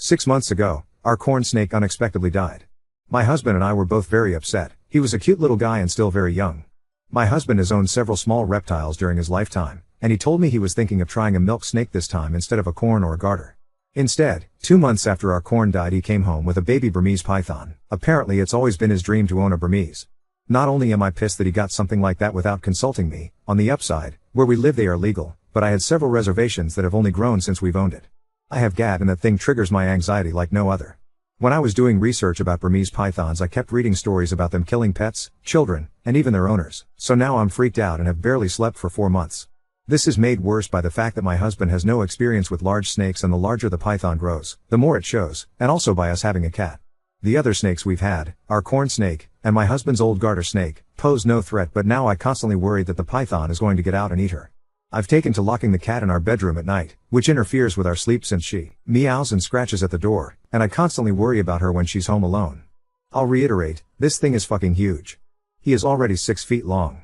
6 months ago, our corn snake unexpectedly died. My husband and I were both very upset. He was a cute little guy and still very young. My husband has owned several small reptiles during his lifetime, and he told me he was thinking of trying a milk snake this time instead of a corn or a garter. Instead, 2 months after our corn died, he came home with a baby Burmese python. Apparently it's always been his dream to own a Burmese. Not only am I pissed that he got something like that without consulting me, on the upside, where we live they are legal, but I had several reservations that have only grown since we've owned it. I have GAD and that thing triggers my anxiety like no other. When I was doing research about Burmese pythons, I kept reading stories about them killing pets, children, and even their owners. So now I'm freaked out and have barely slept for 4 months. This is made worse by the fact that my husband has no experience with large snakes, and the larger the python grows, the more it shows, and also by us having a cat. The other snakes we've had, our corn snake, and my husband's old garter snake, pose no threat, but now I constantly worry that the python is going to get out and eat her. I've taken to locking the cat in our bedroom at night, which interferes with our sleep since she meows and scratches at the door, and I constantly worry about her when she's home alone. I'll reiterate, this thing is fucking huge. He is already 6 feet long.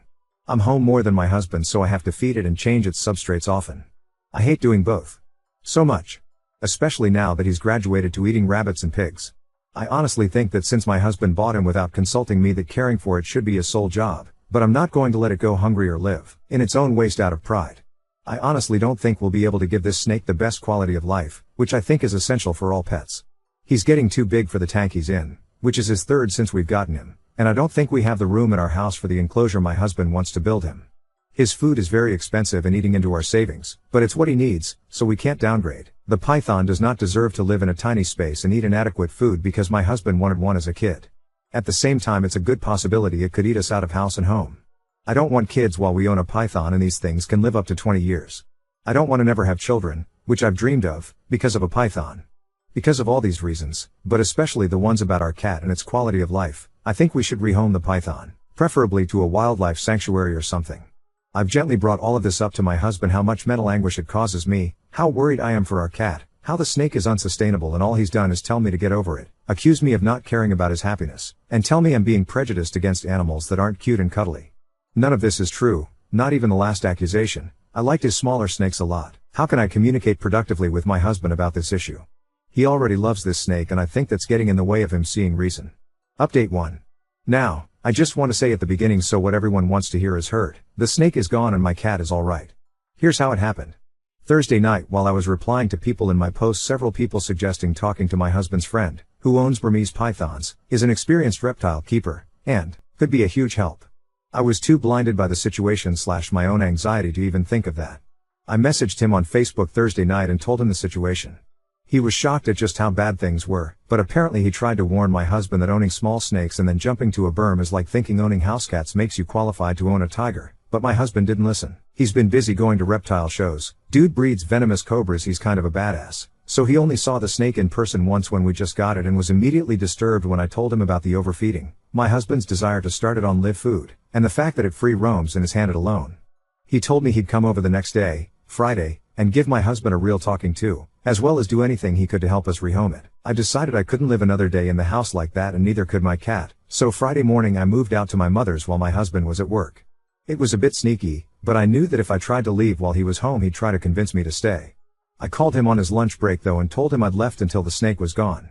I'm home more than my husband, so I have to feed it and change its substrates often. I hate doing both so much. Especially now that he's graduated to eating rabbits and pigs. I honestly think that since my husband bought him without consulting me, that caring for it should be his sole job, but I'm not going to let it go hungry or live in its own waste out of pride. I honestly don't think we'll be able to give this snake the best quality of life, which I think is essential for all pets. He's getting too big for the tank he's in, which is his third since we've gotten him, and I don't think we have the room in our house for the enclosure my husband wants to build him. His food is very expensive and eating into our savings, but it's what he needs, so we can't downgrade. The python does not deserve to live in a tiny space and eat inadequate food because my husband wanted one as a kid. At the same time, it's a good possibility it could eat us out of house and home. I don't want kids while we own a python, and these things can live up to 20 years. I don't want to never have children, which I've dreamed of, because of a python. Because of all these reasons, but especially the ones about our cat and its quality of life, I think we should rehome the python, preferably to a wildlife sanctuary or something. I've gently brought all of this up to my husband, how much mental anguish it causes me, how worried I am for our cat, how the snake is unsustainable, and all he's done is tell me to get over it, accuse me of not caring about his happiness, and tell me I'm being prejudiced against animals that aren't cute and cuddly. None of this is true, not even the last accusation. I liked his smaller snakes a lot. How can I communicate productively with my husband about this issue? He already loves this snake, and I think that's getting in the way of him seeing reason. Update 1. Now, I just want to say at the beginning, so what everyone wants to hear is heard. The snake is gone and my cat is alright. Here's how it happened. Thursday night, while I was replying to people in my post, several people suggesting talking to my husband's friend, who owns Burmese pythons, is an experienced reptile keeper, and could be a huge help. I was too blinded by the situation / my own anxiety to even think of that. I messaged him on Facebook Thursday night and told him the situation. He was shocked at just how bad things were, but apparently he tried to warn my husband that owning small snakes and then jumping to a berm is like thinking owning house cats makes you qualified to own a tiger, but my husband didn't listen. He's been busy going to reptile shows. Dude breeds venomous cobras, he's kind of a badass. So he only saw the snake in person once when we just got it, and was immediately disturbed when I told him about the overfeeding, my husband's desire to start it on live food, and the fact that it free roams and is handed alone. He told me he'd come over the next day, Friday, and give my husband a real talking to, as well as do anything he could to help us rehome it. I decided I couldn't live another day in the house like that, and neither could my cat, so Friday morning I moved out to my mother's while my husband was at work. It was a bit sneaky, but I knew that if I tried to leave while he was home he'd try to convince me to stay. I called him on his lunch break though and told him I'd left until the snake was gone.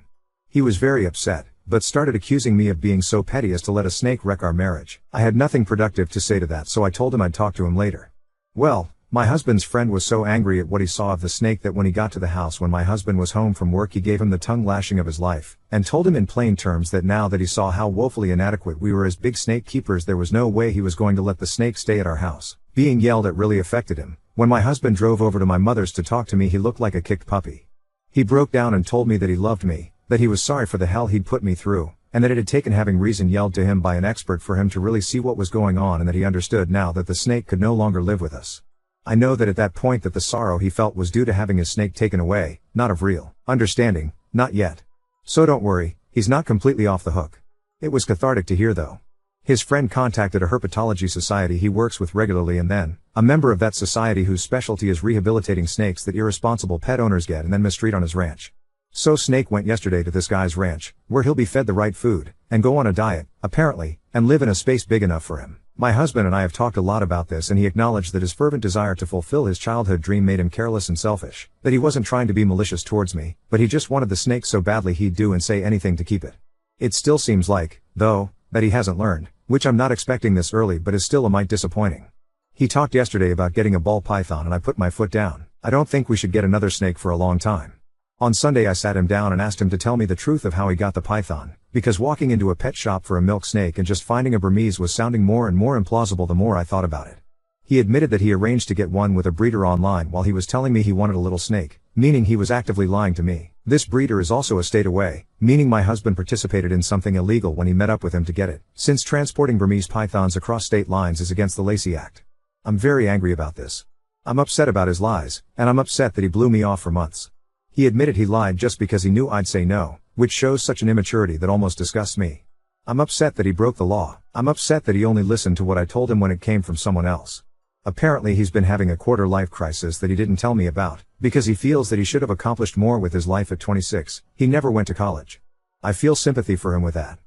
He was very upset, but started accusing me of being so petty as to let a snake wreck our marriage. I had nothing productive to say to that, so I told him I'd talk to him later. Well, my husband's friend was so angry at what he saw of the snake that when he got to the house when my husband was home from work, he gave him the tongue lashing of his life, and told him in plain terms that now that he saw how woefully inadequate we were as big snake keepers, there was no way he was going to let the snake stay at our house. Being yelled at really affected him. When my husband drove over to my mother's to talk to me, he looked like a kicked puppy. He broke down and told me that he loved me, that he was sorry for the hell he'd put me through, and that it had taken having reason yelled to him by an expert for him to really see what was going on, and that he understood now that the snake could no longer live with us. I know that at that point that the sorrow he felt was due to having his snake taken away, not of real understanding, not yet. So don't worry, he's not completely off the hook. It was cathartic to hear though. His friend contacted a herpetology society he works with regularly, and then a member of that society whose specialty is rehabilitating snakes that irresponsible pet owners get and then mistreat on his ranch. So Snake went yesterday to this guy's ranch, where he'll be fed the right food, and go on a diet, apparently, and live in a space big enough for him. My husband and I have talked a lot about this, and he acknowledged that his fervent desire to fulfill his childhood dream made him careless and selfish, that he wasn't trying to be malicious towards me, but he just wanted the snake so badly he'd do and say anything to keep it. It still seems like, though, that he hasn't learned, which I'm not expecting this early but is still a mite disappointing. He talked yesterday about getting a ball python and I put my foot down. I don't think we should get another snake for a long time. On Sunday I sat him down and asked him to tell me the truth of how he got the python, because walking into a pet shop for a milk snake and just finding a Burmese was sounding more and more implausible the more I thought about it. He admitted that he arranged to get one with a breeder online while he was telling me he wanted a little snake, meaning he was actively lying to me. This breeder is also a state away, meaning my husband participated in something illegal when he met up with him to get it, since transporting Burmese pythons across state lines is against the Lacey Act. I'm very angry about this. I'm upset about his lies, and I'm upset that he blew me off for months. He admitted he lied just because he knew I'd say no, which shows such an immaturity that almost disgusts me. I'm upset that he broke the law. I'm upset that he only listened to what I told him when it came from someone else. Apparently he's been having a quarter-life crisis that he didn't tell me about, because he feels that he should have accomplished more with his life at 26. He never went to college. I feel sympathy for him with that.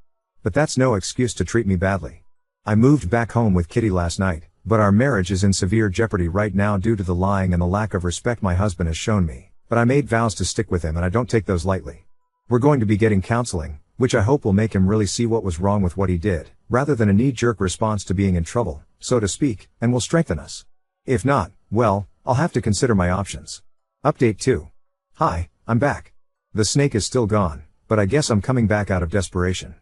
But that's no excuse to treat me badly. I moved back home with Kitty last night, but our marriage is in severe jeopardy right now due to the lying and the lack of respect my husband has shown me. But I made vows to stick with him and I don't take those lightly. We're going to be getting counseling, which I hope will make him really see what was wrong with what he did, rather than a knee-jerk response to being in trouble, so to speak, and will strengthen us. If not, well, I'll have to consider my options. Update 2. Hi, I'm back. The snake is still gone, but I guess I'm coming back out of desperation.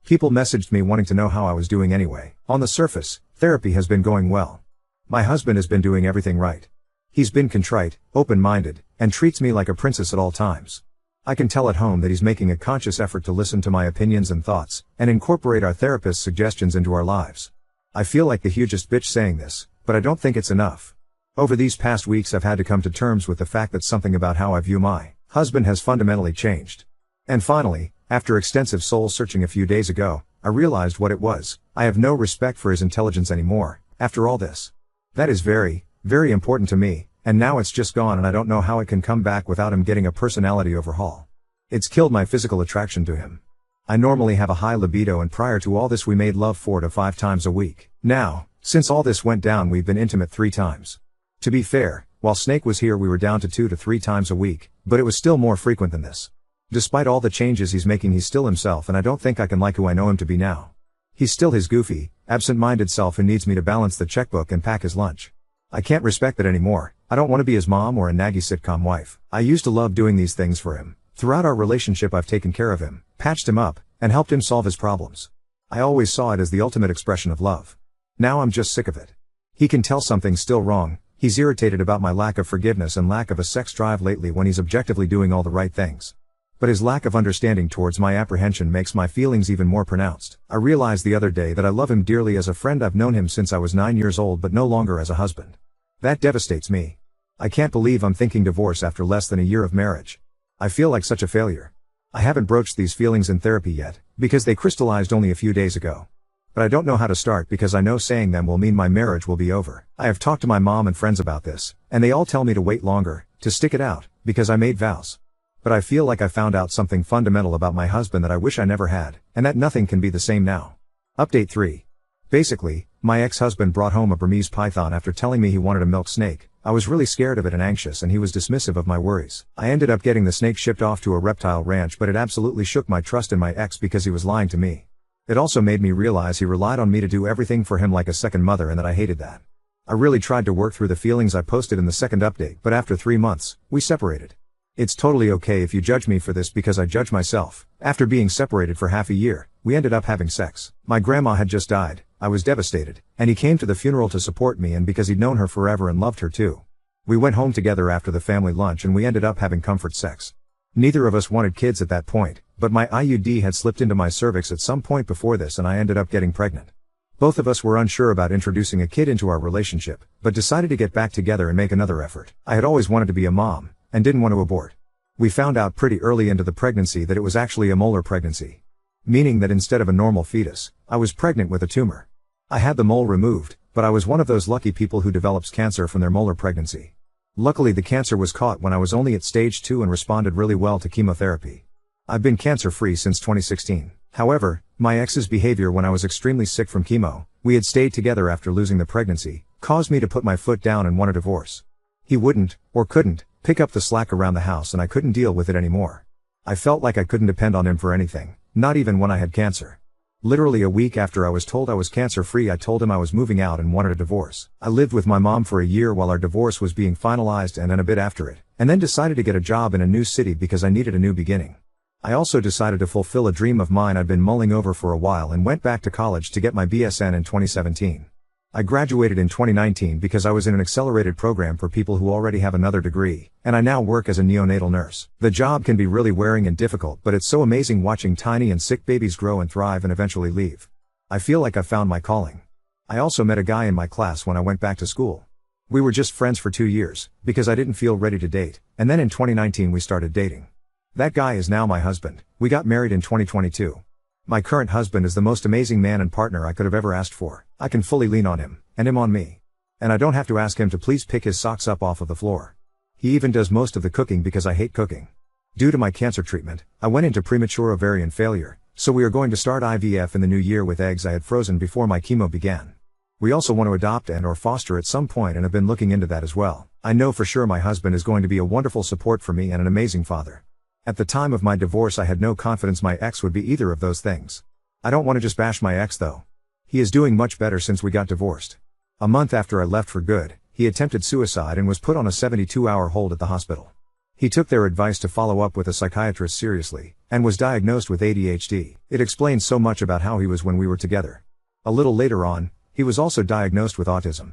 People messaged me wanting to know how I was doing anyway. On the surface, therapy has been going well. My husband has been doing everything right. He's been contrite, open-minded, and treats me like a princess at all times. I can tell at home that he's making a conscious effort to listen to my opinions and thoughts, and incorporate our therapist's suggestions into our lives. I feel like the hugest bitch saying this, but I don't think it's enough. Over these past weeks I've had to come to terms with the fact that something about how I view my husband has fundamentally changed. And finally, after extensive soul searching a few days ago, I realized what it was. I have no respect for his intelligence anymore, after all this. That is very, very important to me, and now it's just gone and I don't know how it can come back without him getting a personality overhaul. It's killed my physical attraction to him. I normally have a high libido and prior to all this we made love 4 to 5 times a week. Now, since all this went down we've been intimate 3 times. To be fair, while Snake was here we were down to 2 to 3 times a week, but it was still more frequent than this. Despite all the changes he's making he's still himself and I don't think I can like who I know him to be now. He's still his goofy, absent-minded self who needs me to balance the checkbook and pack his lunch. I can't respect that anymore. I don't want to be his mom or a naggy sitcom wife. I used to love doing these things for him. Throughout our relationship I've taken care of him, patched him up, and helped him solve his problems. I always saw it as the ultimate expression of love. Now I'm just sick of it. He can tell something's still wrong. He's irritated about my lack of forgiveness and lack of a sex drive lately when he's objectively doing all the right things. But his lack of understanding towards my apprehension makes my feelings even more pronounced. I realized the other day that I love him dearly as a friend. I've known him since I was 9 years old but no longer as a husband. That devastates me. I can't believe I'm thinking divorce after less than a year of marriage. I feel like such a failure. I haven't broached these feelings in therapy yet, because they crystallized only a few days ago. But I don't know how to start because I know saying them will mean my marriage will be over. I have talked to my mom and friends about this, and they all tell me to wait longer, to stick it out, because I made vows. But I feel like I found out something fundamental about my husband that I wish I never had, and that nothing can be the same now. Update 3. Basically, my ex-husband brought home a Burmese python after telling me he wanted a milk snake. I was really scared of it and anxious and he was dismissive of my worries. I ended up getting the snake shipped off to a reptile ranch but it absolutely shook my trust in my ex because he was lying to me. It also made me realize he relied on me to do everything for him like a second mother and that I hated that. I really tried to work through the feelings I posted in the second update but after 3 months, we separated. It's totally okay if you judge me for this because I judge myself. After being separated for half a year, we ended up having sex. My grandma had just died. I was devastated, and he came to the funeral to support me and because he'd known her forever and loved her too. We went home together after the family lunch and we ended up having comfort sex. Neither of us wanted kids at that point, but my IUD had slipped into my cervix at some point before this and I ended up getting pregnant. Both of us were unsure about introducing a kid into our relationship, but decided to get back together and make another effort. I had always wanted to be a mom, and didn't want to abort. We found out pretty early into the pregnancy that it was actually a molar pregnancy. Meaning that instead of a normal fetus, I was pregnant with a tumor. I had the mole removed, but I was one of those lucky people who develops cancer from their molar pregnancy. Luckily the cancer was caught when I was only at stage 2 and responded really well to chemotherapy. I've been cancer-free since 2016. However, my ex's behavior when I was extremely sick from chemo, We had stayed together after losing the pregnancy, caused me to put my foot down and want a divorce. He wouldn't, or couldn't, pick up the slack around the house and I couldn't deal with it anymore. I felt like I couldn't depend on him for anything, not even when I had cancer. Literally a week after I was told I was cancer-free, I told him I was moving out and wanted a divorce. I lived with my mom for a year while our divorce was being finalized and then a bit after it, and then decided to get a job in a new city because I needed a new beginning. I also decided to fulfill a dream of mine I'd been mulling over for a while and went back to college to get my BSN in 2017. I graduated in 2019 because I was in an accelerated program for people who already have another degree, and I now work as a neonatal nurse. The job can be really wearing and difficult, but it's so amazing watching tiny and sick babies grow and thrive and eventually leave. I feel like I found my calling. I also met a guy in my class when I went back to school. We were just friends for 2 years, because I didn't feel ready to date, and then in 2019 we started dating. That guy is now my husband. We got married in 2022. My current husband is the most amazing man and partner I could have ever asked for. I can fully lean on him, and him on me. And I don't have to ask him to please pick his socks up off of the floor. He even does most of the cooking because I hate cooking. Due to my cancer treatment, I went into premature ovarian failure, so we are going to start IVF in the new year with eggs I had frozen before my chemo began. We also want to adopt and or foster at some point and have been looking into that as well. I know for sure my husband is going to be a wonderful support for me and an amazing father. At the time of my divorce I had no confidence my ex would be either of those things. I don't want to just bash my ex though. He is doing much better since we got divorced. A month after I left for good, he attempted suicide and was put on a 72-hour hold at the hospital. He took their advice to follow up with a psychiatrist seriously, and was diagnosed with ADHD. It explains so much about how he was when we were together. A little later on, he was also diagnosed with autism.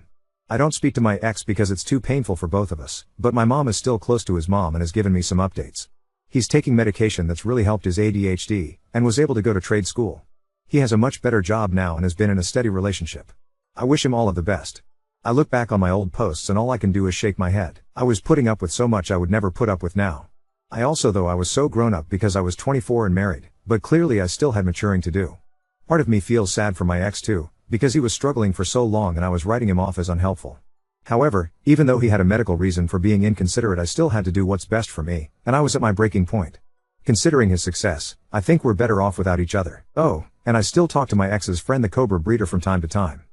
I don't speak to my ex because it's too painful for both of us, but my mom is still close to his mom and has given me some updates. He's taking medication that's really helped his ADHD, and was able to go to trade school. He has a much better job now and has been in a steady relationship. I wish him all of the best. I look back on my old posts and all I can do is shake my head. I was putting up with so much I would never put up with now. I was so grown up because I was 24 and married, but clearly I still had maturing to do. Part of me feels sad for my ex too, because he was struggling for so long and I was writing him off as unhelpful. However, even though he had a medical reason for being inconsiderate, I still had to do what's best for me, and I was at my breaking point. Considering his success, I think we're better off without each other. Oh, and I still talk to my ex's friend the Cobra breeder from time to time.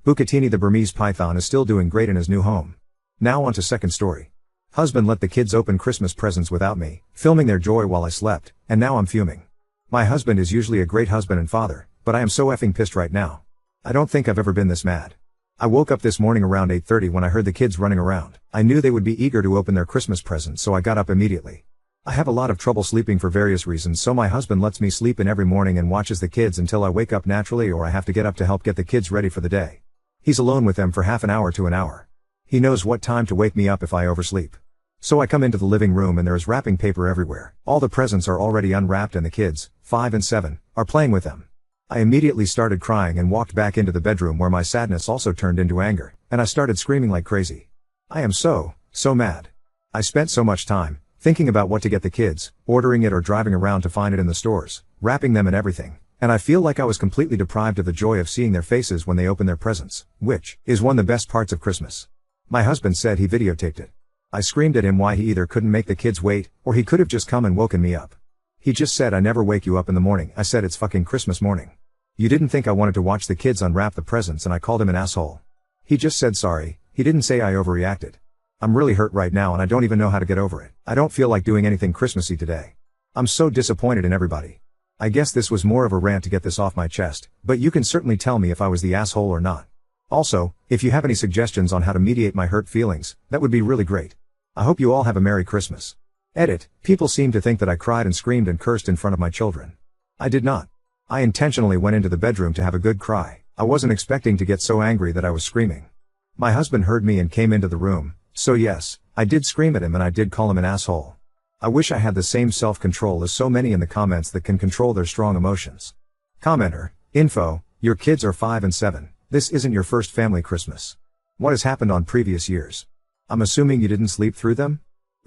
Bucatini the Burmese python is still doing great in his new home. Now on to second story. Husband let the kids open Christmas presents without me, filming their joy while I slept, and now I'm fuming. My husband is usually a great husband and father, but I am so effing pissed right now. I don't think I've ever been this mad. I woke up this morning around 8:30 when I heard the kids running around. I knew they would be eager to open their Christmas presents, so I got up immediately. I have a lot of trouble sleeping for various reasons, so my husband lets me sleep in every morning and watches the kids until I wake up naturally or I have to get up to help get the kids ready for the day. He's alone with them for half an hour to an hour. He knows what time to wake me up if I oversleep. So I come into the living room and there is wrapping paper everywhere. All the presents are already unwrapped and the kids, 5 and 7, are playing with them. I immediately started crying and walked back into the bedroom where my sadness also turned into anger, and I started screaming like crazy. I am so mad. I spent so much time thinking about what to get the kids, ordering it or driving around to find it in the stores, wrapping them and everything, and I feel like I was completely deprived of the joy of seeing their faces when they open their presents, which is one of the best parts of Christmas. My husband said he videotaped it. I screamed at him why he either couldn't make the kids wait, or he could have just come and woken me up. He just said I never wake you up in the morning. I said it's fucking Christmas morning. You didn't think I wanted to watch the kids unwrap the presents, and I called him an asshole. He just said sorry. He didn't say I overreacted. I'm really hurt right now and I don't even know how to get over it. I don't feel like doing anything Christmassy today. I'm so disappointed in everybody. I guess this was more of a rant to get this off my chest, but you can certainly tell me if I was the asshole or not. Also, if you have any suggestions on how to mediate my hurt feelings, that would be really great. I hope you all have a Merry Christmas. Edit. People seem to think that I cried and screamed and cursed in front of my children. I did not. I intentionally went into the bedroom to have a good cry. I wasn't expecting to get so angry that I was screaming. My husband heard me and came into the room, so yes, I did scream at him and I did call him an asshole. I wish I had the same self-control as so many in the comments that can control their strong emotions. Commenter, info, your kids are 5 and 7. This isn't your first family Christmas. What has happened on previous years? I'm assuming you didn't sleep through them?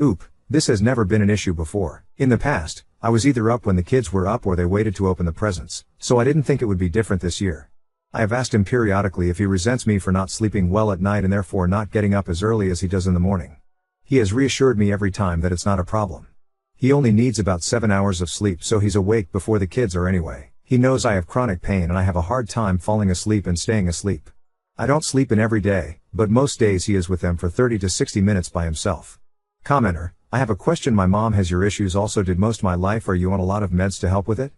Oop, this has never been an issue before. In the past, I was either up when the kids were up or they waited to open the presents, so I didn't think it would be different this year. I have asked him periodically if he resents me for not sleeping well at night and therefore not getting up as early as he does in the morning. He has reassured me every time that it's not a problem. He only needs about 7 hours of sleep, so he's awake before the kids are anyway, He knows I have chronic pain and I have a hard time falling asleep and staying asleep. I don't sleep in every day, but most days he is with them for 30 to 60 minutes by himself. Commenter, I have a question. My mom has your issues also did most my life. Are you on a lot of meds to help with it?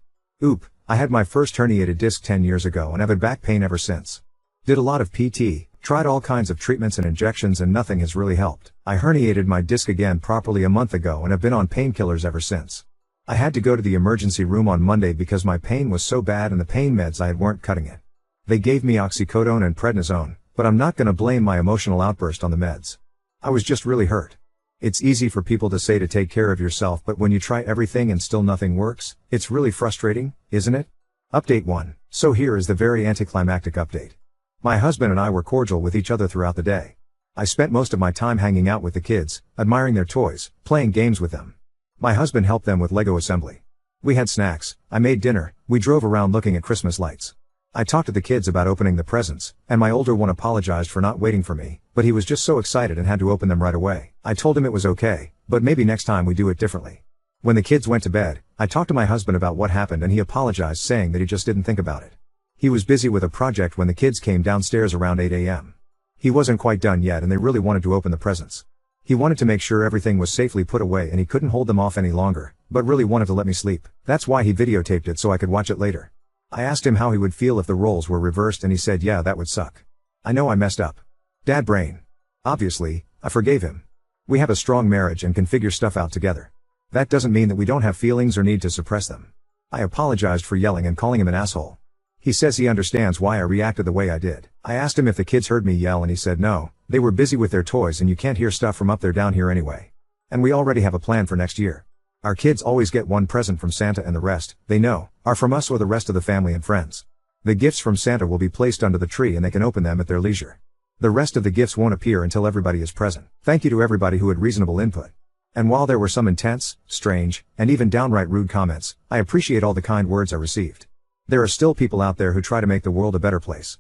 Oop, I had my first herniated disc 10 years ago and have had back pain ever since. Did a lot of PT, tried all kinds of treatments and injections and nothing has really helped. I herniated my disc again properly a month ago and have been on painkillers ever since. I had to go to the emergency room on Monday because my pain was so bad and the pain meds I had weren't cutting it. They gave me oxycodone and prednisone, but I'm not gonna blame my emotional outburst on the meds. I was just really hurt. It's easy for people to say to take care of yourself, but when you try everything and still nothing works, it's really frustrating, isn't it? Update 1. So here is the very anticlimactic update. My husband and I were cordial with each other throughout the day. I spent most of my time hanging out with the kids, admiring their toys, playing games with them. My husband helped them with Lego assembly. We had snacks, I made dinner, we drove around looking at Christmas lights. I talked to the kids about opening the presents, and my older one apologized for not waiting for me, but he was just so excited and had to open them right away. I told him it was okay, but maybe next time we do it differently. When the kids went to bed, I talked to my husband about what happened and he apologized, saying that he just didn't think about it. He was busy with a project when the kids came downstairs around 8 a.m. He wasn't quite done yet and they really wanted to open the presents. He wanted to make sure everything was safely put away and he couldn't hold them off any longer, but really wanted to let me sleep. That's why he videotaped it so I could watch it later. I asked him how he would feel if the roles were reversed and he said yeah, that would suck. I know I messed up. Dad brain. Obviously, I forgave him. We have a strong marriage and can figure stuff out together. That doesn't mean that we don't have feelings or need to suppress them. I apologized for yelling and calling him an asshole. He says he understands why I reacted the way I did. I asked him if the kids heard me yell and he said no, they were busy with their toys and you can't hear stuff from up there down here anyway. And we already have a plan for next year. Our kids always get one present from Santa and the rest, they know, are from us or the rest of the family and friends. The gifts from Santa will be placed under the tree and they can open them at their leisure. The rest of the gifts won't appear until everybody is present. Thank you to everybody who had reasonable input. And while there were some intense, strange, and even downright rude comments, I appreciate all the kind words I received. There are still people out there who try to make the world a better place.